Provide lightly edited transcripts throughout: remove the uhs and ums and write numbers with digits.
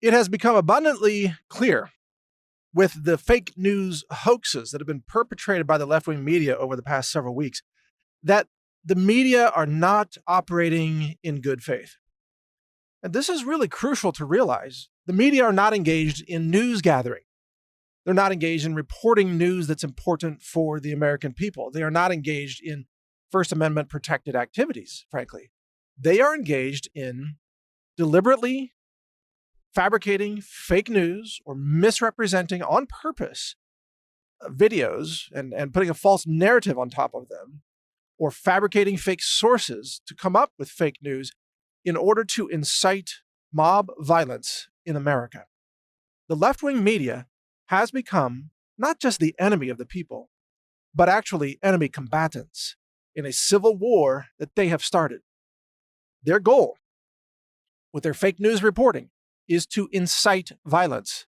It has become abundantly clear with the fake news hoaxes that have been perpetrated by the left-wing media over the past several weeks that the media are not operating in good faith. And this is really crucial to realize. The media are not engaged in news gathering. They're not engaged in reporting news that's important for the American people. They are not engaged in First Amendment protected activities, frankly. They are engaged in deliberately fabricating fake news or misrepresenting on purpose videos and putting a false narrative on top of them, or fabricating fake sources to come up with fake news in order to incite mob violence in America. The left-wing media has become not just the enemy of the people, but actually enemy combatants in a civil war that they have started. Their goal with their fake news reporting is to incite violence.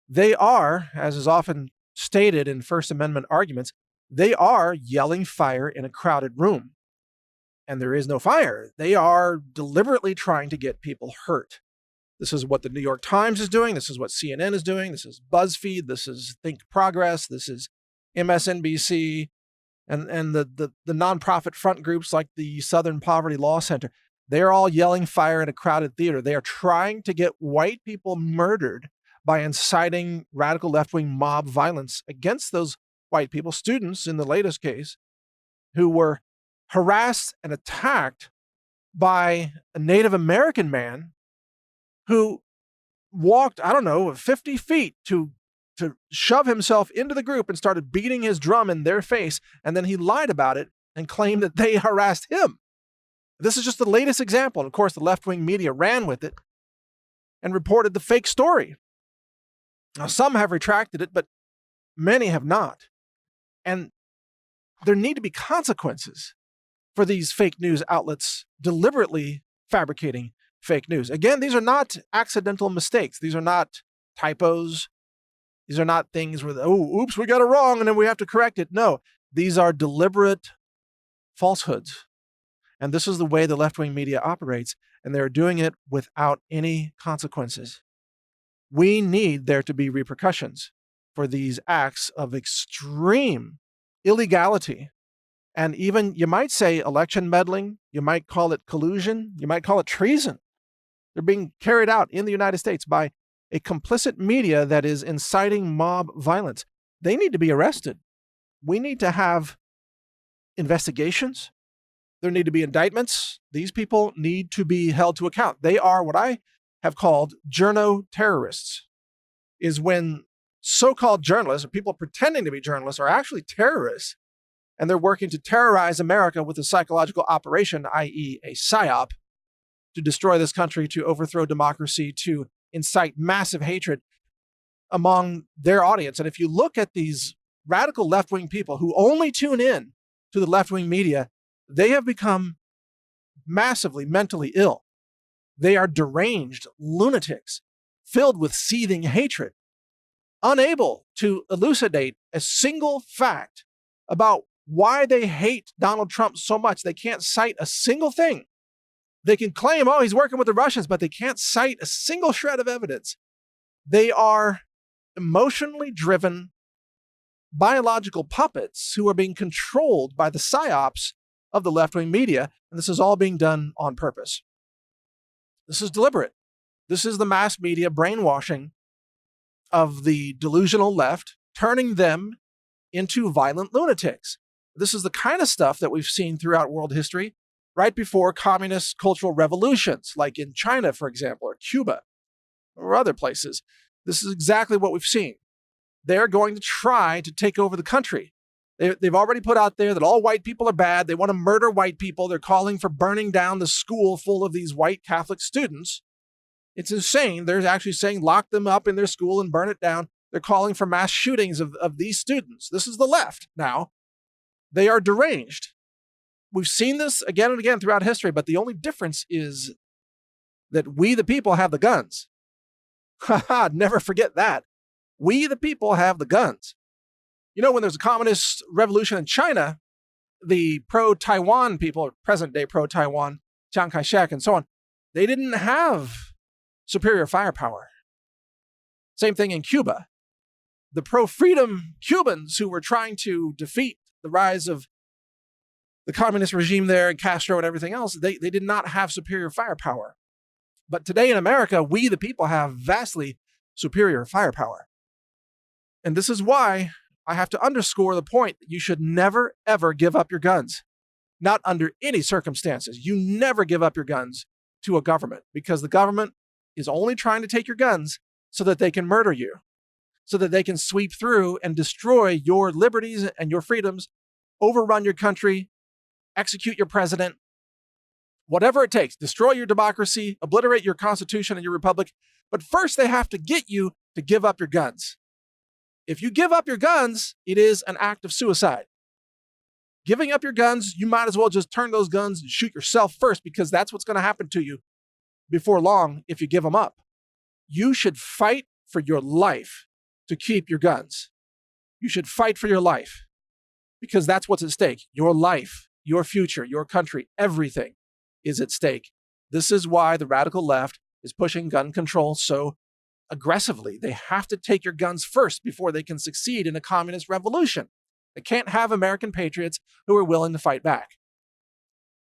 They are, as is often stated in First Amendment arguments, they are yelling fire in a crowded room. And there is no fire. They are deliberately trying to get people hurt. This is what the New York Times is doing. This is what CNN is doing. This is BuzzFeed. This is Think Progress. This is MSNBC. And the nonprofit front groups like the Southern Poverty Law Center. They're all yelling fire in a crowded theater. They are trying to get white people murdered by inciting radical left-wing mob violence against those white people, students in the latest case, who were harassed and attacked by a Native American man who walked, 50 feet to shove himself into the group and started beating his drum in their face. And then he lied about it and claimed that they harassed him. This is just the latest example. And of course, the left-wing media ran with it and reported the fake story. Now, some have retracted it, but many have not. And there need to be consequences for these fake news outlets deliberately fabricating fake news. Again, these are not accidental mistakes. These are not typos. These are not things where, oops, we got it wrong and then we have to correct it. No, these are deliberate falsehoods. And this is the way the left-wing media operates, and they're doing it without any consequences. We need there to be repercussions for these acts of extreme illegality. And even, you might say, election meddling. You might call it collusion. You might call it treason. They're being carried out in the United States by a complicit media that is inciting mob violence. They need to be arrested. We need to have investigations. There need to be indictments. These people need to be held to account. They are what I have called journo terrorists, is when so-called journalists or people pretending to be journalists are actually terrorists, and they're working to terrorize America with a psychological operation, i.e. a psyop, to destroy this country, to overthrow democracy, to incite massive hatred among their audience. And if you look at these radical left-wing people who only tune in to the left-wing media, they have become massively mentally ill. They are deranged lunatics filled with seething hatred, unable to elucidate a single fact about why they hate Donald Trump so much. They can't cite a single thing. They can claim, he's working with the Russians, but they can't cite a single shred of evidence. They are emotionally driven biological puppets who are being controlled by the psyops of the left-wing media, and this is all being done on purpose. This is deliberate. This is the mass media brainwashing of the delusional left, turning them into violent lunatics. This is the kind of stuff that we've seen throughout world history right before communist cultural revolutions, like in China, for example, or Cuba, or other places. This is exactly what we've seen. They're going to try to take over the country. They've already put out there that all white people are bad. They want to murder white people. They're calling for burning down the school full of these white Catholic students. It's insane. They're actually saying lock them up in their school and burn it down. They're calling for mass shootings of these students. This is the left now. They are deranged. We've seen this again and again throughout history, but the only difference is that we, the people, have the guns. Never forget that. We, the people, have the guns. You know, when there's a communist revolution in China, the pro-Taiwan people, or present-day pro-Taiwan, Chiang Kai-shek and so on, they didn't have superior firepower. Same thing in Cuba. The pro-freedom Cubans who were trying to defeat the rise of the communist regime there and Castro and everything else, they did not have superior firepower. But today in America, we the people have vastly superior firepower. And this is why I have to underscore the point that you should never, ever give up your guns. Not under any circumstances. You never give up your guns to a government, because the government is only trying to take your guns so that they can murder you, so that they can sweep through and destroy your liberties and your freedoms, overrun your country, execute your president, whatever it takes, destroy your democracy, obliterate your constitution and your republic. But first, they have to get you to give up your guns. If you give up your guns, it is an act of suicide. Giving up your guns, you might as well just turn those guns and shoot yourself first, because that's what's going to happen to you before long if you give them up. You should fight for your life to keep your guns. You should fight for your life, because that's what's at stake. Your life, your future, your country, everything is at stake. This is why the radical left is pushing gun control so aggressively. They have to take your guns first before they can succeed in a communist revolution. They can't have American patriots who are willing to fight back.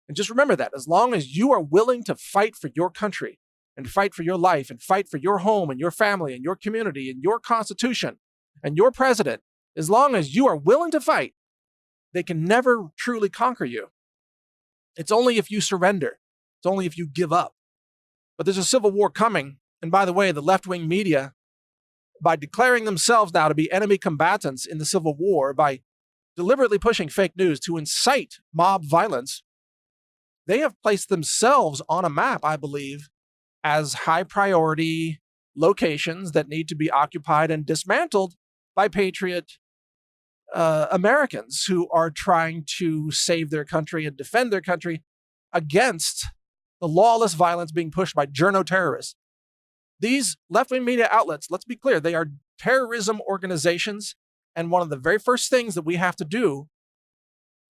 And just remember that as long as you are willing to fight for your country and fight for your life and fight for your home and your family and your community and your constitution and your president, as long as you are willing to fight, they can never truly conquer you. It's only if you surrender. It's only if you give up. But there's a civil war coming. And by the way, the left-wing media, by declaring themselves now to be enemy combatants in the civil war, by deliberately pushing fake news to incite mob violence, they have placed themselves on a map, I believe, as high-priority locations that need to be occupied and dismantled by patriot Americans who are trying to save their country and defend their country against the lawless violence being pushed by journo-terrorists. These left-wing media outlets, let's be clear, they are terrorism organizations. And one of the very first things that we have to do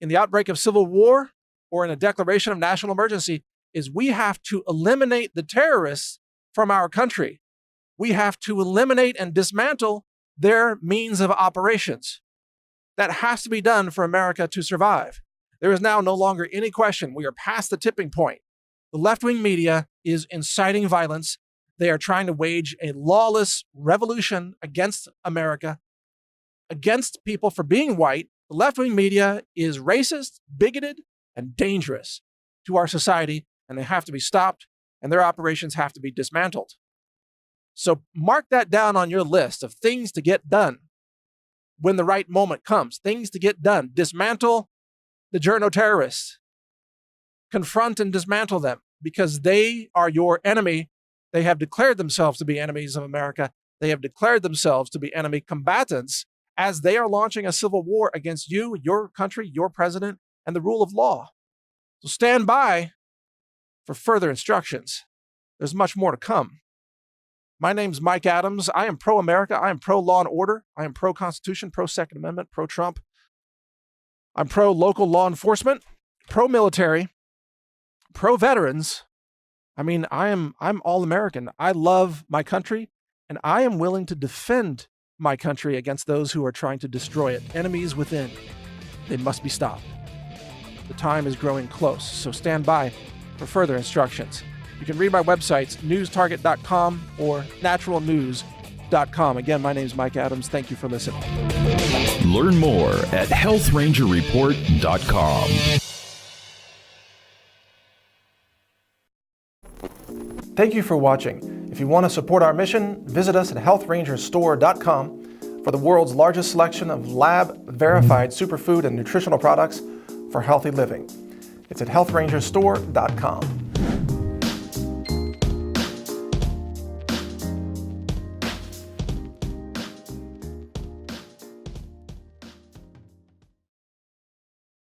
in the outbreak of civil war or in a declaration of national emergency is we have to eliminate the terrorists from our country. We have to eliminate and dismantle their means of operations. That has to be done for America to survive. There is now no longer any question. We are past the tipping point. The left-wing media is inciting violence. They are trying to wage a lawless revolution against America, against people for being white. The left-wing media is racist, bigoted, and dangerous to our society, and they have to be stopped, and their operations have to be dismantled. So mark that down on your list of things to get done when the right moment comes. Things to get done. Dismantle the journo-terrorists. Confront and dismantle them, because they are your enemy. They have declared themselves to be enemies of America. They have declared themselves to be enemy combatants as they are launching a civil war against you, your country, your president, and the rule of law. So stand by for further instructions. There's much more to come. My name's Mike Adams. I am pro-America. I am pro-law and order. I am pro-Constitution, pro-Second Amendment, pro-Trump. I'm pro-local law enforcement, pro-military, pro-veterans. I mean, I'm all American. I love my country, and I am willing to defend my country against those who are trying to destroy it. Enemies within. They must be stopped. The time is growing close, so stand by for further instructions. You can read my websites, newstarget.com or naturalnews.com. Again, my name is Mike Adams. Thank you for listening. Learn more at healthrangerreport.com. Thank you for watching. If you want to support our mission, visit us at healthrangerstore.com for the world's largest selection of lab-verified superfood and nutritional products for healthy living. It's at healthrangerstore.com.